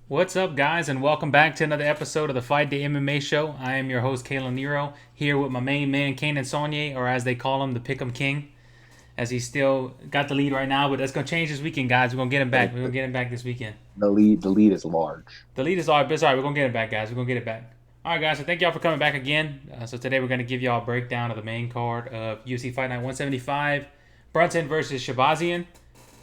What's up, guys, and welcome back to another episode of the Fight Day MMA Show. I am your host, Kayla Nero, here with my main man, Kanan Saunier, or as they call him, the Pick'em King, as he's still got the lead right now, but that's going to change this weekend, guys. We're going to get him back. We're going to get him back this weekend. The lead is large. The lead is all right, but it's all right. We're going to get it back, guys. We're going to get it back. All right, guys, so thank y'all for coming back again. So today we're going to give y'all a breakdown of the main card of UFC Fight Night 175, Brunson versus Shahbazyan.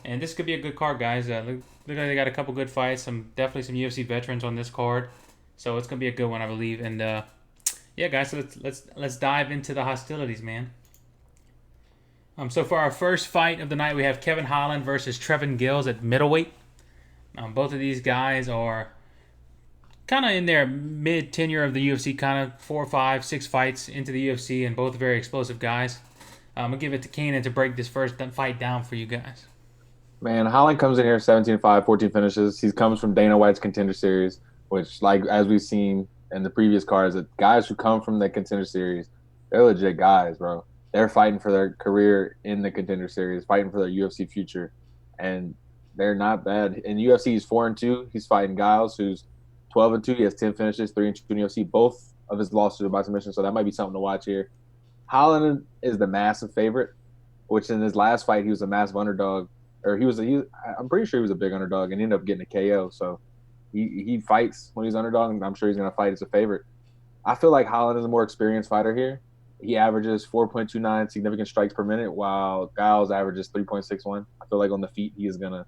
And this could be a good card, guys. Look like they got a couple good fights. Definitely some UFC veterans on this card, so it's gonna be a good one, I believe. And yeah, guys, so let's dive into the hostilities, man. So for our first fight of the night, we have Kevin Holland versus Trevin Gills at middleweight. Both of these guys are kind of in their mid tenure of the UFC, kind of 4, 5, 6 fights into the UFC, and both very explosive guys. I'm gonna give it to Kanan to break this first fight down for you guys. Man, Holland comes in here 17-5, 14 finishes. He comes from Dana White's Contender Series, which, like as we've seen in the previous cards, that guys who come from the Contender Series, they're legit guys, bro. They're fighting for their career in the Contender Series, fighting for their UFC future, and they're not bad. In UFC, he's 4-2. He's fighting Giles, who's 12-2. He has 10 finishes, 3-2 in UFC. Both of his losses are by submission, so that might be something to watch here. Holland is the massive favorite, which in his last fight he was a massive underdog. Or I'm pretty sure he was a big underdog and ended up getting a KO. So he fights when he's underdog, and I'm sure he's going to fight as a favorite. I feel like Holland is a more experienced fighter here. He averages 4.29 significant strikes per minute, while Giles averages 3.61. I feel like on the feet, he is going to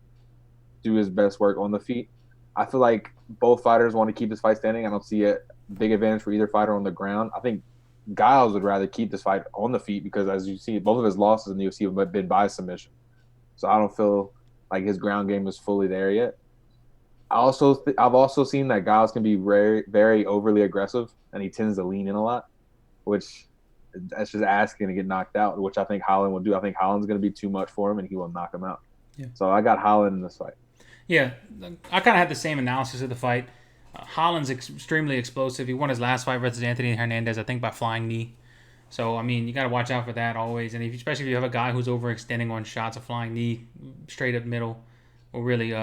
do his best work on the feet. I feel like both fighters want to keep this fight standing. I don't see a big advantage for either fighter on the ground. I think Giles would rather keep this fight on the feet because, as you see, both of his losses in the UFC have been by submission. So I don't feel like his ground game is fully there yet. I've also seen that Giles can be very, very overly aggressive, and he tends to lean in a lot, which that's just asking to get knocked out, which I think Holland will do. I think Holland's going to be too much for him, and he will knock him out. Yeah. So I got Holland in this fight. Yeah, I kind of had the same analysis of the fight. Holland's extremely explosive. He won his last fight versus Anthony Hernandez, I think, by flying knee. So, I mean, you got to watch out for that always. And especially if you have a guy who's overextending on shots, a flying knee straight up middle will really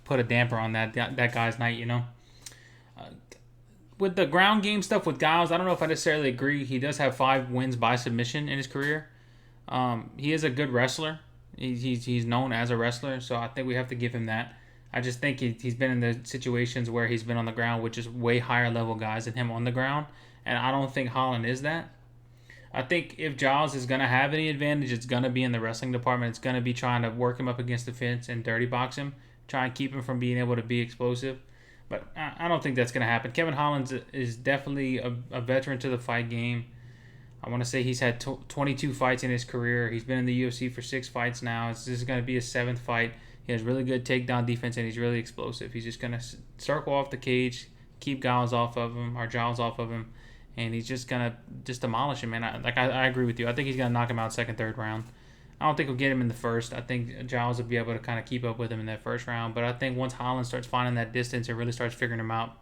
put a damper on that guy's night, you know. With the ground game stuff with Giles, I don't know if I necessarily agree. He does have 5 wins by submission in his career. He is a good wrestler. He's known as a wrestler, so I think we have to give him that. I just think he's been in the situations where he's been on the ground with just way higher level guys than him on the ground. And I don't think Holland is that. I think if Giles is going to have any advantage, it's going to be in the wrestling department. It's going to be trying to work him up against the fence and dirty box him, try and keep him from being able to be explosive. But I don't think that's going to happen. Kevin Holland is definitely a veteran to the fight game. I want to say he's had 22 fights in his career. He's been in the UFC for 6 fights now. This is going to be his 7th fight. He has really good takedown defense, and he's really explosive. He's just going to circle off the cage, keep Giles off of him, and he's just going to just demolish him, man. I agree with you. I think he's going to knock him out second, third round. I don't think he'll get him in the first. I think Giles will be able to kind of keep up with him in that first round. But I think once Holland starts finding that distance and really starts figuring him out,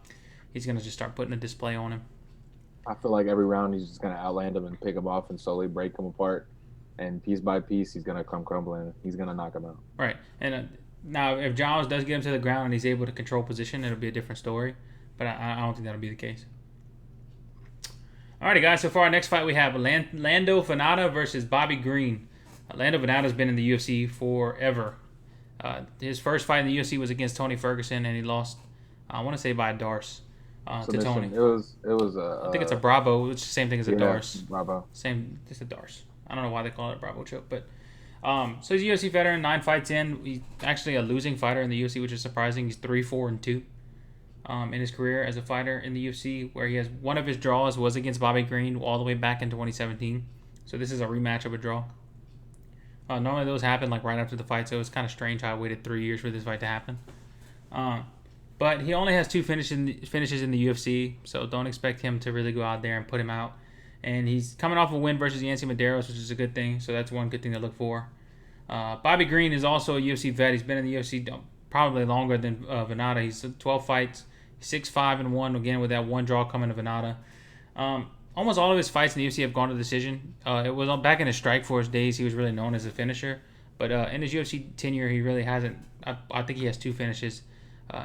he's going to just start putting a display on him. I feel like every round he's just going to outland him and pick him off and slowly break him apart. And piece by piece, he's going to come crumbling. He's going to knock him out. Right. And now, if Giles does get him to the ground and he's able to control position, it'll be a different story. But I don't think that'll be the case. Alrighty, guys. So for our next fight, we have Lando Vannata versus Bobby Green. Lando Vannata's been in the UFC forever. His first fight in the UFC was against Tony Ferguson, and he lost, I want to say, by a Darce to Tony. It was. I think it's a Bravo. It's the same thing as a Darce. Bravo. Same, just a Darce. I don't know why they call it a Bravo choke, but so he's a UFC veteran, 9 fights in. He's actually a losing fighter in the UFC, which is surprising. He's 3-4-2. In his career as a fighter in the UFC, where he has one of his draws was against Bobby Green all the way back in 2017. So this is a rematch of a draw. Normally those happen like right after the fight, so it's kind of strange how I waited 3 years for this fight to happen. But he only has 2 finishes in the UFC, so don't expect him to really go out there and put him out. And he's coming off a win versus Yancy Medeiros, which is a good thing. So that's one good thing to look for. Bobby Green is also a UFC vet. He's been in the UFC probably longer than Venata. He's 12 fights, 6-5-1. Again, with that one draw coming to Venata. Almost all of his fights in the UFC have gone to decision. It was back in his Strikeforce days. He was really known as a finisher. But in his UFC tenure, he really hasn't. I think he has 2 finishes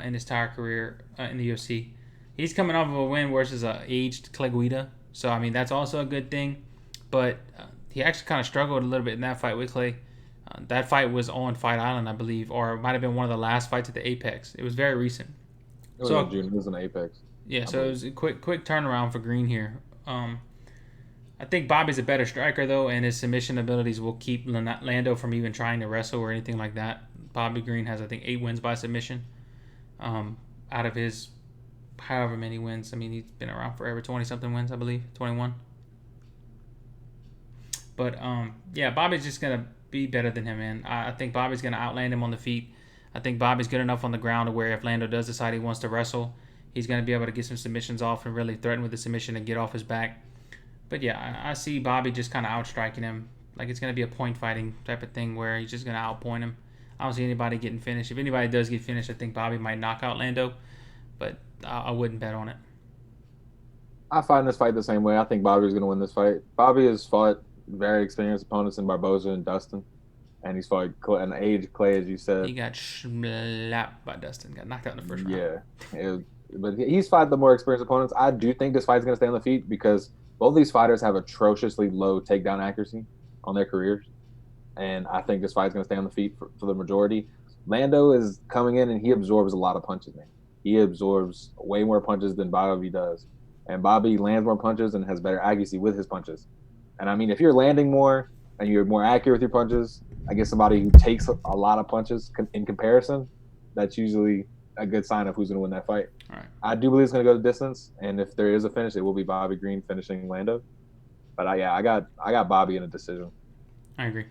in his entire career in the UFC. He's coming off of a win versus aged Clay Guida. So, I mean, that's also a good thing. But he actually kind of struggled a little bit in that fight with Clay. That fight was on Fight Island, I believe, or it might have been one of the last fights at the Apex. It was very recent. It was in June. It was an Apex. Yeah, so it was a quick turnaround for Green here. I think Bobby's a better striker, though, and his submission abilities will keep Lando from even trying to wrestle or anything like that. Bobby Green has, I think, 8 wins by submission out of his however many wins. I mean, he's been around forever, 20-something wins, I believe, 21. But, yeah, Bobby's just going to be better than him, man. I think Bobby's going to outland him on the feet. I think Bobby's good enough on the ground to where if Lando does decide he wants to wrestle, he's going to be able to get some submissions off and really threaten with the submission and get off his back. But, yeah, I see Bobby just kind of outstriking him. Like, it's going to be a point fighting type of thing where he's just going to outpoint him. I don't see anybody getting finished. If anybody does get finished, I think Bobby might knock out Lando. But I wouldn't bet on it. I find this fight the same way. I think Bobby's going to win this fight. Bobby has fought very experienced opponents in Barboza and Dustin. And he's fought an aged Clay, as you said. He got slapped by Dustin. Got knocked out in the first round. Yeah. But he's fought the more experienced opponents. I do think this fight's going to stay on the feet because both these fighters have atrociously low takedown accuracy on their careers. And I think this fight's going to stay on the feet for the majority. Lando is coming in and he absorbs a lot of punches, man. He absorbs way more punches than Bobby does. And Bobby lands more punches and has better accuracy with his punches. And I mean, if you're landing more and you're more accurate with your punches, I guess somebody who takes a lot of punches in comparison, that's usually a good sign of who's going to win that fight. All right. I do believe it's going to go the distance. And if there is a finish, it will be Bobby Green finishing Lando. But I got Bobby in a decision. I agree.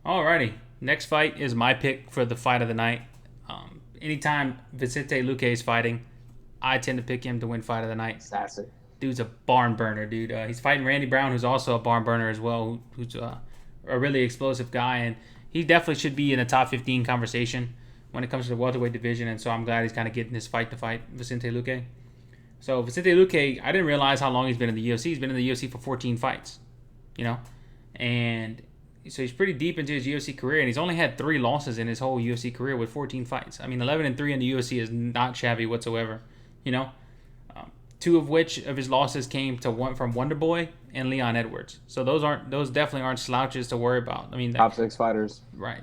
Alrighty, next fight is my pick for the fight of the night. Anytime Vicente Luque is fighting, I tend to pick him to win fight of the night. Sassy. Dude's a barn burner, dude. He's fighting Randy Brown, who's also a barn burner as well, who's a really explosive guy, and he definitely should be in the top 15 conversation when it comes to the welterweight division, and so I'm glad he's kind of getting this fight to fight Vicente Luque. So Vicente Luque, I didn't realize how long he's been in the UFC. He's been in the UFC for 14 fights, and so he's pretty deep into his UFC career, and he's only had 3 losses in his whole UFC career with 14 fights. I mean, 11-3 in the UFC is not shabby whatsoever, 2 of which of his losses came from Wonder Boy and Leon Edwards. So those definitely aren't slouches to worry about. I mean, top 6 fighters, right?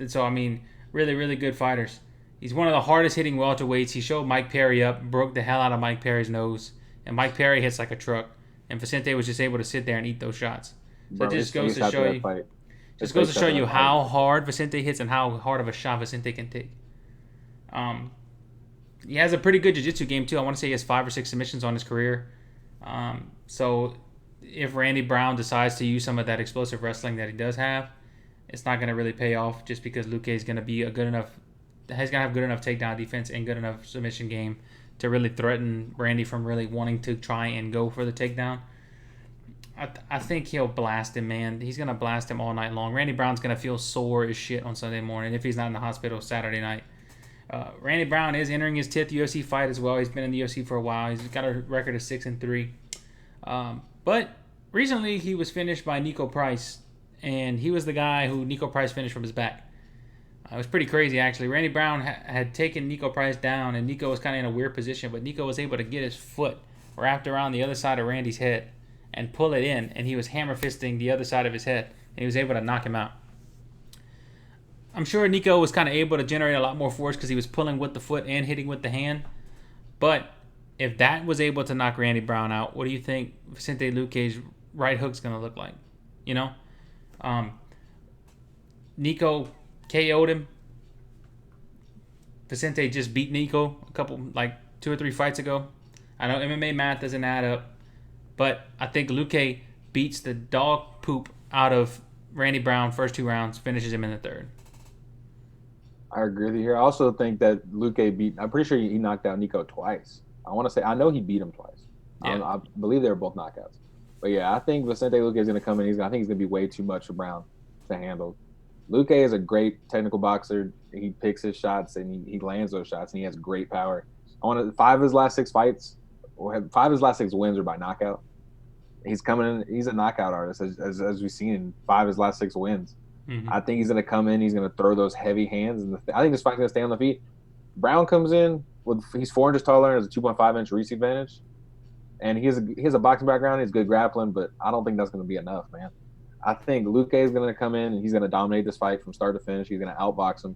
And so I mean, really, really good fighters. He's one of the hardest hitting welterweights. He showed Mike Perry up, broke the hell out of Mike Perry's nose, and Mike Perry hits like a truck. And Vicente was just able to sit there and eat those shots. So bro, it just goes to show you. Just goes to show you how hard Vicente hits and how hard of a shot Vicente can take. He has a pretty good jiu-jitsu game, too. I want to say he has 5 or 6 submissions on his career. So if Randy Brown decides to use some of that explosive wrestling that he does have, it's not going to really pay off just because Luque is going to be have good enough takedown defense and good enough submission game to really threaten Randy from really wanting to try and go for the takedown. I think he'll blast him, man. He's going to blast him all night long. Randy Brown's going to feel sore as shit on Sunday morning if he's not in the hospital Saturday night. Randy Brown is entering his 10th UFC fight as well. He's been in the UFC for a while. He's got a record of 6-3. But recently he was finished by Nico Price, and he was the guy who Nico Price finished from his back. It was pretty crazy, actually. Randy Brown had taken Nico Price down, and Nico was kind of in a weird position, but Nico was able to get his foot wrapped around the other side of Randy's head and pull it in, and he was hammer fisting the other side of his head, and he was able to knock him out. I'm sure Nico was kind of able to generate a lot more force because he was pulling with the foot and hitting with the hand. But if that was able to knock Randy Brown out, what do you think Vicente Luque's right hook's going to look like? Nico KO'd him. Vicente just beat Nico a couple, 2 or 3 fights ago. I know MMA math doesn't add up, but I think Luque beats the dog poop out of Randy Brown first 2 rounds, finishes him in the 3rd. I agree with you here. I also think that Luque beat. I'm pretty sure he knocked out Nico twice. I want to say I know he beat him twice. Yeah. I believe they were both knockouts. But yeah, I think Vicente Luque is going to come in. I think he's going to be way too much for Brown to handle. Luque is a great technical boxer. He picks his shots and he lands those shots, and he has great power. I want to 5 of his last 6 wins are by knockout. He's coming in. He's a knockout artist, as we've seen in 5 of his last 6 wins. Mm-hmm. I think he's going to come in. He's going to throw those heavy hands, and I think this fight's going to stay on the feet. Brown comes in with he's 4 inches taller and has a 2.5-inch reach advantage, and he has a boxing background. He's good grappling, but I don't think that's going to be enough, man. I think Luque is going to come in and he's going to dominate this fight from start to finish. He's going to outbox him.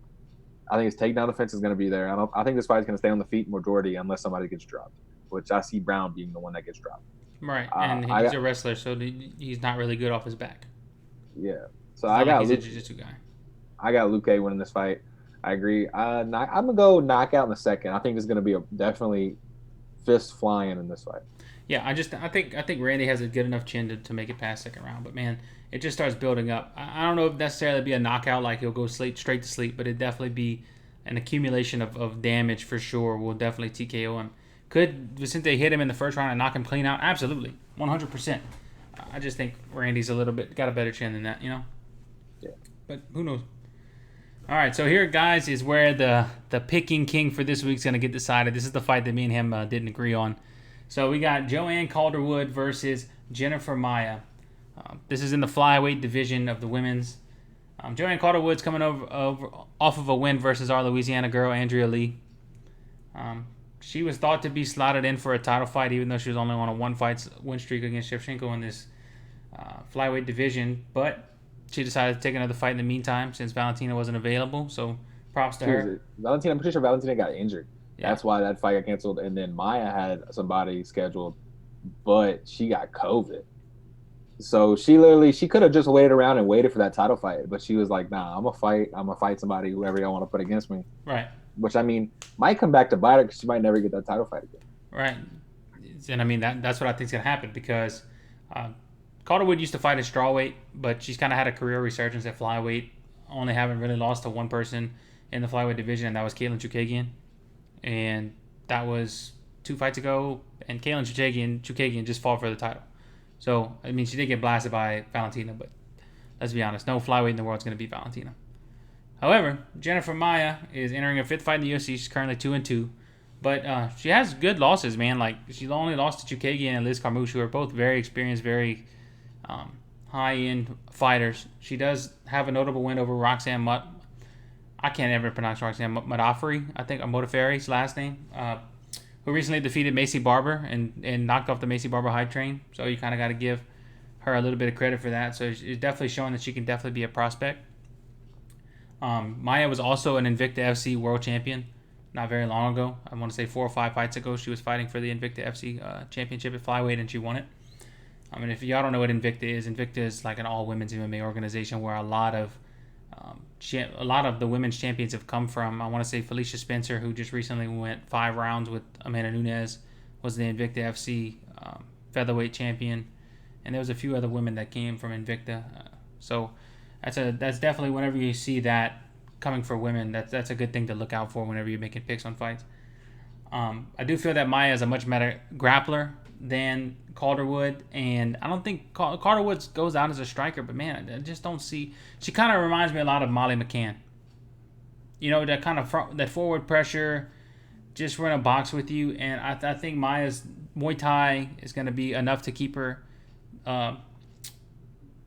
I think his takedown defense is going to be there. I think this fight is going to stay on the feet majority unless somebody gets dropped, which I see Brown being the one that gets dropped. Right, and he's a wrestler, so he's not really good off his back. Yeah, so I got he's a jiu-jitsu guy. I got Luque winning this fight. I agree. I'm gonna go knockout in the second. I think there's gonna be definitely fist flying in this fight. Yeah, I think Randy has a good enough chin to make it past second round, but man, it just starts building up. I don't know if necessarily be a knockout like he'll go straight to sleep, but it'd definitely be an accumulation of damage for sure. Will definitely TKO him. Could Vicente hit him in the first round and knock him clean out? Absolutely, 100%. I just think Randy's got a better chin than that, you know. Yeah. But who knows? All right, so here, guys, is where the picking king for this week's going to get decided. This is the fight that me and him didn't agree on. So we got Joanne Calderwood versus Jennifer Maia. This is in the flyweight division of the women's. Joanne Calderwood's coming off of a win versus our Louisiana girl, Andrea Lee. She was thought to be slotted in for a title fight, even though she was only on a 1-fight win streak against Shevchenko in this flyweight division. But she decided to take another fight in the meantime since Valentina wasn't available. So props to her. I'm pretty sure Valentina got injured. Yeah. That's why that fight got canceled. And then Maia had somebody scheduled, but she got COVID. So she could have just waited around and waited for that title fight. But she was like, nah, I'm going to fight somebody, whoever y'all want to put against me. Right. Which, I mean, might come back to bite her because she might never get that title fight again. Right. And, I mean, that's what I think is going to happen because Calderwood used to fight at strawweight, but she's kind of had a career resurgence at flyweight, only having really lost to one person in the flyweight division, and that was Caitlin Chukagian. And that was 2 fights ago, and Caitlin Chukagian just fought for the title. So, I mean, she did get blasted by Valentina, but let's be honest, no flyweight in the world is going to beat Valentina. However, Jennifer Maia is entering her 5th fight in the UFC. She's currently 2-2. But she has good losses, man. Like, she only lost to Chukagian and Liz Carmouche, who are both very experienced, very high-end fighters. She does have a notable win over Roxanne I can't ever pronounce Roxanne Modafferi, I think, or Modafferi's last name, who recently defeated Macy Barber and knocked off the Macy Barber hype train. So you kind of got to give her a little bit of credit for that. So she's definitely showing that she can definitely be a prospect. Maia was also an Invicta FC world champion not very long ago. I want to say 4 or 5 fights ago. She was fighting for the Invicta FC championship at flyweight, and she won it. I mean, if y'all don't know what Invicta is like an all-women's MMA organization where a lot of the women's champions have come from. I want to say Felicia Spencer, who just recently went 5 rounds with Amanda Nunes, was the Invicta FC featherweight champion, and there was a few other women that came from Invicta. So that's definitely, whenever you see that coming for women, that's a good thing to look out for whenever you're making picks on fights. I do feel that Maia is a much better grappler than Calderwood, and I don't think Calderwood goes out as a striker, but man, I just don't see. She kind of reminds me a lot of Molly McCann. You know, that kind of that forward pressure, just run a box with you, and I think Maia's Muay Thai is going to be enough to keep her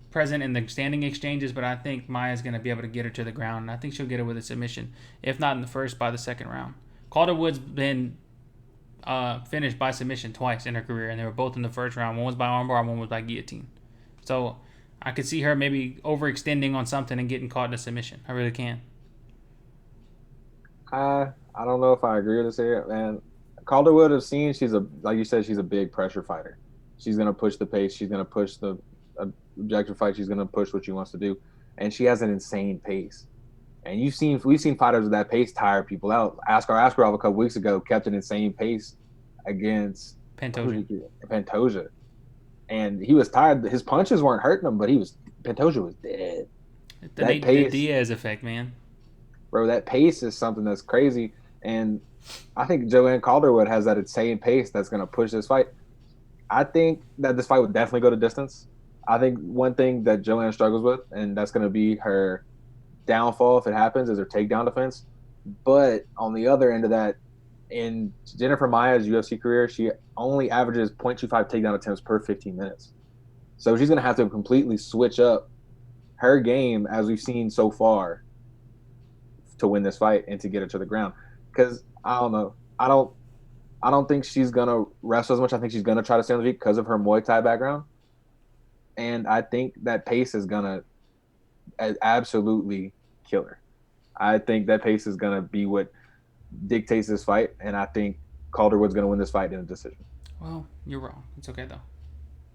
present in the standing exchanges, but I think Maia's going to be able to get her to the ground, and I think she'll get her with a submission, if not in the first, by the second round. Calderwood's been finished by submission twice in her career, and they were both in the first round. One was by armbar, one was by guillotine. So I could see her maybe overextending on something and getting caught in a submission. I really can. I don't know if I agree with this here, man. Calderwood have seen like you said, she's a big pressure fighter. She's gonna push the pace. She's gonna push the objective fight. She's gonna push what she wants to do, and she has an insane pace. And we've seen fighters with that pace tire people out. Askarov a couple weeks ago kept an insane pace against Pantoja, and he was tired. His punches weren't hurting him, but Pantoja was dead. The Diaz effect, man. bro, that pace is something that's crazy. And I think Joanne Calderwood has that insane pace that's going to push this fight. I think that this fight would definitely go to distance. I think one thing that Joanne struggles with, and that's going to be her downfall if it happens, is her takedown defense. But on the other end of that, in Jennifer Maya's UFC career, she only averages 0.25 takedown attempts per 15 minutes. So she's going to have to completely switch up her game, as we've seen so far, to win this fight and to get her to the ground. Because I don't know, I don't think she's gonna wrestle as much. I think she's gonna try to stay on the feet because of her Muay Thai background, and I think that pace is gonna absolutely kill her. I think that pace is gonna be what dictates this fight, and I think Calderwood's gonna win this fight in a decision. Well, you're wrong. It's okay though.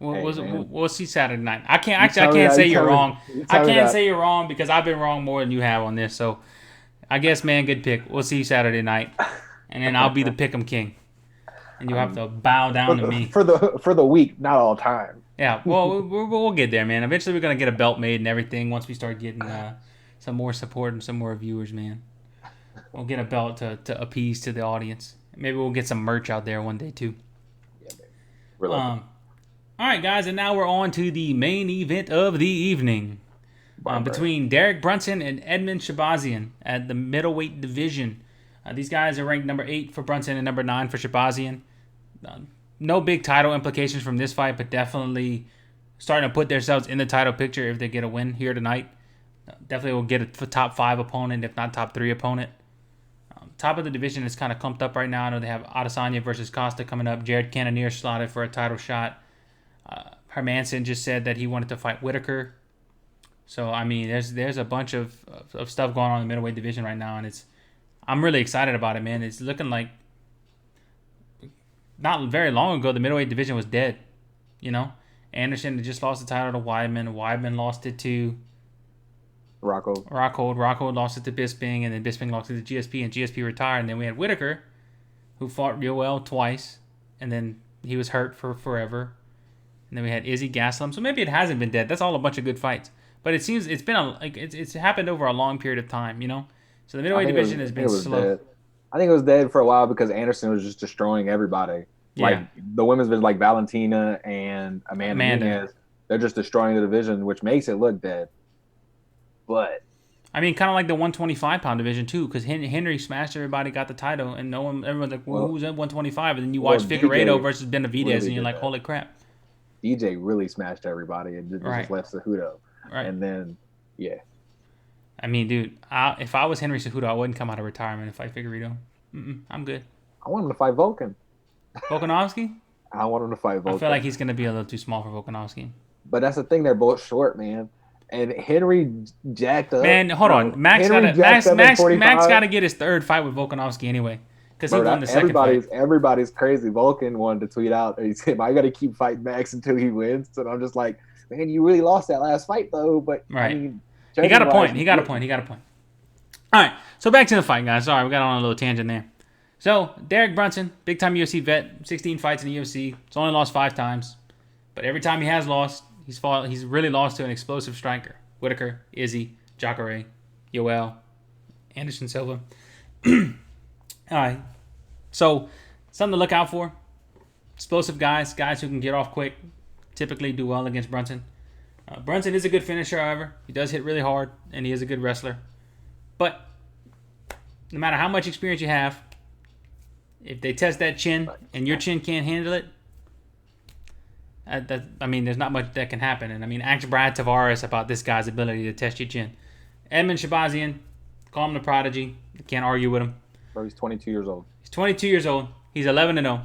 We'll see Saturday night. I can't say you're wrong. I can't say you're wrong because I've been wrong more than you have on this. So I guess, man, good pick. We'll see you Saturday night, and then I'll be the pick'em king, and you have to bow down to me for the week, not all time. Yeah, well, we'll get there, man. Eventually, we're gonna get a belt made and everything once we start getting some more support and some more viewers, man. We'll get a belt to appease to the audience. Maybe we'll get some merch out there one day too. Yeah, man. All right, guys, and now we're on to the main event of the evening between Derek Brunson and Edmund Shahbazyan at the middleweight division. These guys are ranked number 8 for Brunson and number 9 for Shahbazyan. No big title implications from this fight, but definitely starting to put themselves in the title picture if they get a win here tonight. Definitely will get a top 5 opponent, if not top 3 opponent. Top of the division is kind of clumped up right now. I know they have Adesanya versus Costa coming up. Jared Cannonier slotted for a title shot. Hermanson just said that he wanted to fight Whitaker. So, I mean, there's a bunch of stuff going on in the middleweight division right now, and I'm really excited about it, man. It's looking like not very long ago the middleweight division was dead, you know? Anderson just lost the title to Weidman. Weidman lost it to Rockhold. Rockhold lost it to Bisping, and then Bisping lost it to GSP, and GSP retired. And then we had Whitaker, who fought real well twice, and then he was hurt for forever. And then we had Izzy Gaslam. So maybe it hasn't been dead. That's all a bunch of good fights. But it seems it's been it's happened over a long period of time, you know? So the middleweight division has been slow. Dead. I think it was dead for a while because Anderson was just destroying everybody. Yeah. Like the women's division, like Valentina and Amanda. Nunes, they're just destroying the division, which makes it look dead. But I mean, kind of like the 125-pound division too, because Henry smashed everybody, got the title, and everyone's like, well, who's at 125? And then you watch Figueiredo versus Benavidez, really, and you're like, holy crap. DJ really smashed everybody and just left Cejudo. Right. And then, yeah. I mean, dude, if I was Henry Cejudo, I wouldn't come out of retirement and fight Figueiredo. I'm good. I want him to fight Volkan. Volkanovski? I want him to fight Volkan. I feel like he's going to be a little too small for Volkanovski. But that's the thing. They're both short, man. And Henry jacked up. Man, hold on. Max got to get his third fight with Volkanovski anyway. Because he won the second fight. Everybody's crazy. Volkan wanted to tweet out, he said, I got to keep fighting Max until he wins. And I'm just like, man, you really lost that last fight, though. But right. I mean, he got a point. He got a point. All right. So back to the fight, guys. Sorry, we got on a little tangent there. So, Derek Brunson, big-time UFC vet, 16 fights in the UFC. He's only lost 5 times. But every time he has lost, he's really lost to an explosive striker. Whitaker, Izzy, Jacare, Yoel, Anderson Silva. All right. So, something to look out for. Explosive guys who can get off quick, typically do well against Brunson. Brunson is a good finisher, however. He does hit really hard, and he is a good wrestler. But no matter how much experience you have, if they test that chin and your chin can't handle it, there's not much that can happen. And, ask Brad Tavares about this guy's ability to test your chin. Edmund Shahbazyan, call him the prodigy. You can't argue with him. Bro, he's 22 years old. He's 22 years old. He's 11-0.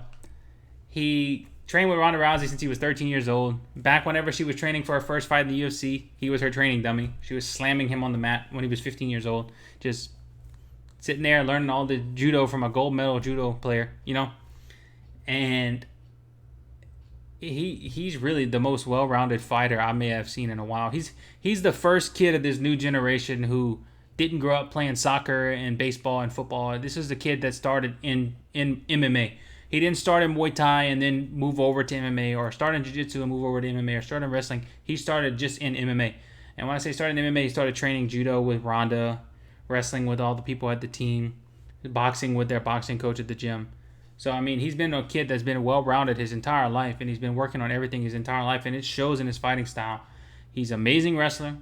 He trained with Ronda Rousey since he was 13 years old. Back whenever she was training for her first fight in the UFC, he was her training dummy. She was slamming him on the mat when he was 15 years old. Just sitting there learning all the judo from a gold medal judo player, you know? And he's really the most well-rounded fighter I may have seen in a while. He's the first kid of this new generation who didn't grow up playing soccer and baseball and football. This is the kid that started in MMA. He didn't start in Muay Thai and then move over to MMA, or start in Jiu-Jitsu and move over to MMA, or start in wrestling. He started just in MMA. And when I say started in MMA, he started training judo with Ronda wrestling with all the people at the team, boxing with their boxing coach at the gym. So, I mean, he's been a kid that's been well-rounded his entire life, and he's been working on everything his entire life, and it shows in his fighting style. He's an amazing wrestler.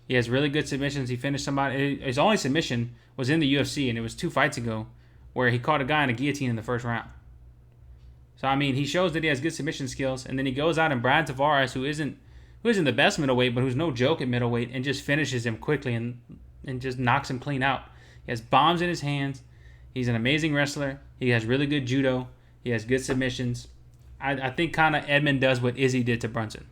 He has really good submissions. He finished somebody. His only submission was in the UFC, and it was 2 fights ago, where he caught a guy in a guillotine in the first round. So, I mean, he shows that he has good submission skills, and then he goes out and Brad Tavares, who isn't the best middleweight, but who's no joke at middleweight, and just finishes him quickly and just knocks him clean out. He has bombs in his hands. He's an amazing wrestler. He has really good judo. He has good submissions. I think kind of Edmund does what Izzy did to Brunson.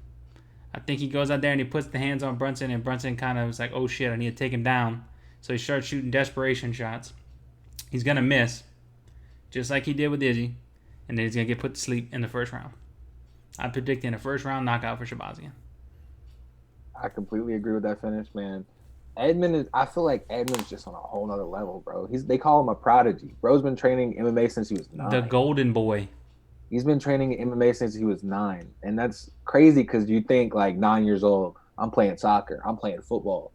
I think he goes out there and he puts the hands on Brunson, and Brunson kind of was like, oh shit, I need to take him down. So he starts shooting desperation shots. He's going to miss, just like he did with Izzy, and then he's going to get put to sleep in the first round. I'm predicting a first round knockout for Shahbazyan. I completely agree with that finish, man. I feel like Edmund's just on a whole nother level, bro. They call him a prodigy. Bro's been training MMA since he was 9. The golden boy. He's been training MMA since he was 9. And that's crazy because you think like 9 years old, I'm playing soccer, I'm playing football.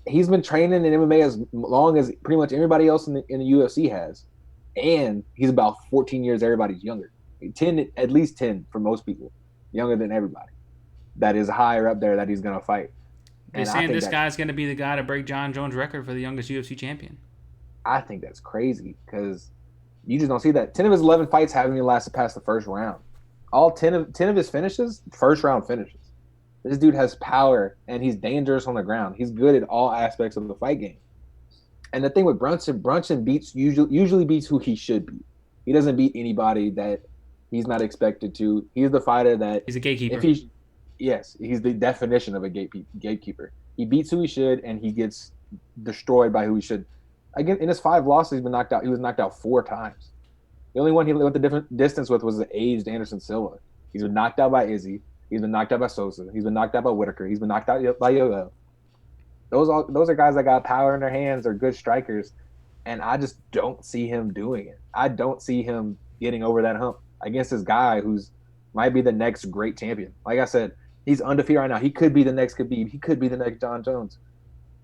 He's been training in MMA as long as pretty much everybody else in the UFC has. And he's about 14 years everybody's younger. 10, at least 10 for most people, younger than everybody. That is higher up there that he's going to fight. They're saying this guy's going to be the guy to break John Jones' record for the youngest UFC champion. I think that's crazy because you just don't see that. 10 of his 11 fights haven't even lasted past the first round. All 10 of his finishes, first round finishes. This dude has power, and he's dangerous on the ground. He's good at all aspects of the fight game. And the thing with Brunson usually beats who he should beat. He doesn't beat anybody that he's not expected to. He's the fighter that he's a gatekeeper. Yes, he's the definition of a gatekeeper. He beats who he should, and he gets destroyed by who he should. Again, in his 5 losses, he's been knocked out. He was knocked out 4 times. The only one he went the different distance with was the aged Anderson Silva. He's been knocked out by Izzy. He's been knocked out by Sosa. He's been knocked out by Whitaker. He's been knocked out by Yoel. Those are guys that got power in their hands, are good strikers, and I just don't see him doing it. I don't see him getting over that hump against this guy who's might be the next great champion. Like I said, he's undefeated right now. He could be the next Khabib. He could be the next John Jones.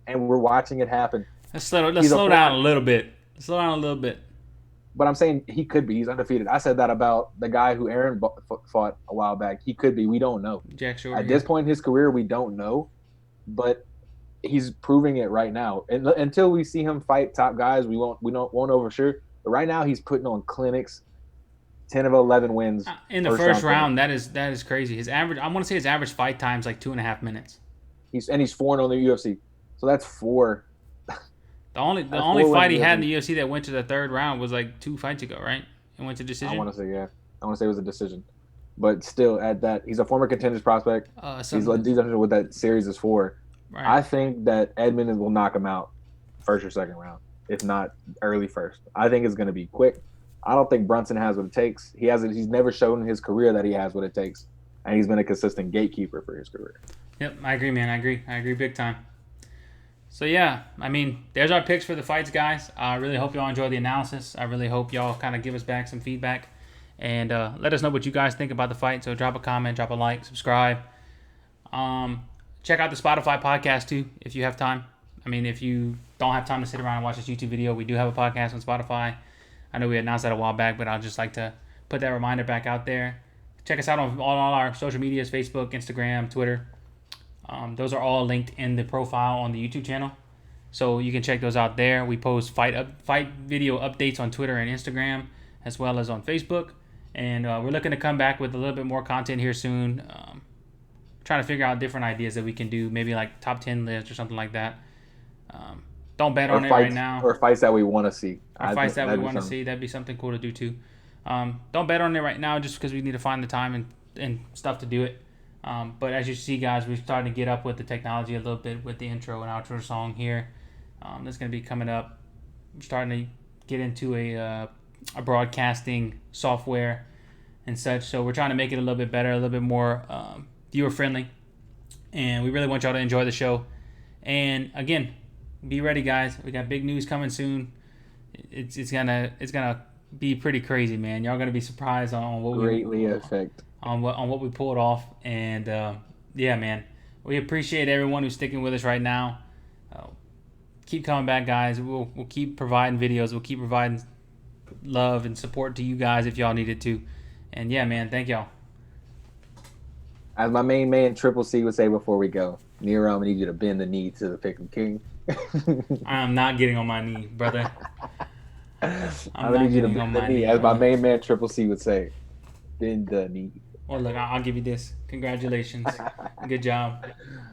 And we're watching it happen. Let's slow down a little bit. Slow down a little bit. But I'm saying he could be. He's undefeated. I said that about the guy who Aaron fought a while back. He could be. We don't know. Jack Shore. At this point in his career, we don't know. But he's proving it right now. And until we see him fight top guys, we won't over sure. But right now, he's putting on clinics. 10 of 11 wins in the first round. That is crazy. His average, I want to say his average fight time's like 2.5 minutes. He's 4-0 in the UFC, so that's 4. The only fight he had in the UFC that went to the 3rd round was like 2 fights ago, right? It went to decision. I want to say it was a decision, but still, at that, he's a former contenders prospect. He's what that series is for. Right. I think that Edmund will knock him out first or second round, if not early first. I think it's going to be quick. I don't think Brunson has what it takes. He's never shown in his career that he has what it takes, and he's been a consistent gatekeeper for his career. Yep, I agree, man. I agree big time. So, yeah, I mean, there's our picks for the fights, guys. I really hope y'all enjoy the analysis. I really hope y'all kind of give us back some feedback and let us know what you guys think about the fight. So drop a comment, drop a like, subscribe. Check out the Spotify podcast, too, if you have time. I mean, if you don't have time to sit around and watch this YouTube video, we do have a podcast on Spotify. I know we announced that a while back, but I'll just like to put that reminder back out there. Check us out on all our social medias, Facebook, Instagram, Twitter. Those are all linked in the profile on the YouTube channel. So you can check those out there. We post fight video updates on Twitter and Instagram, as well as on Facebook. And we're looking to come back with a little bit more content here soon. Trying to figure out different ideas that we can do, maybe like top 10 list or something like that. Don't bet on it right now. Or fights that we want to see. Fights that we want to see. That'd be something cool to do too. Don't bet on it right now just because we need to find the time and stuff to do it. But as you see, guys, we're starting to get up with the technology a little bit with the intro and outro song here. That's going to be coming up. We're starting to get into a broadcasting software and such. So we're trying to make it a little bit better, a little bit more viewer-friendly. And we really want y'all to enjoy the show. And again, be ready, guys. We got big news coming soon. It's gonna be pretty crazy, man. Y'all gonna be surprised on what what we pulled off. And yeah, man, we appreciate everyone who's sticking with us right now. keep coming back, guys. We'll keep providing videos. We'll keep providing love and support to you guys if y'all needed to. And yeah, man, thank y'all. As my main man Triple C would say before we go, Nero, I'm gonna need you to bend the knee to the Pick'em King. I'm not getting on my knee, brother. I'm gonna need you to bend the knee, as my main man Triple C would say. Bend the knee. Well, look, I'll give you this. Congratulations. Good job.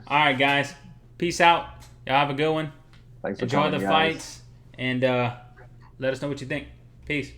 All right, guys. Peace out. Y'all have a good one. Thanks for Enjoy coming, the guys. fights, and let us know what you think. Peace.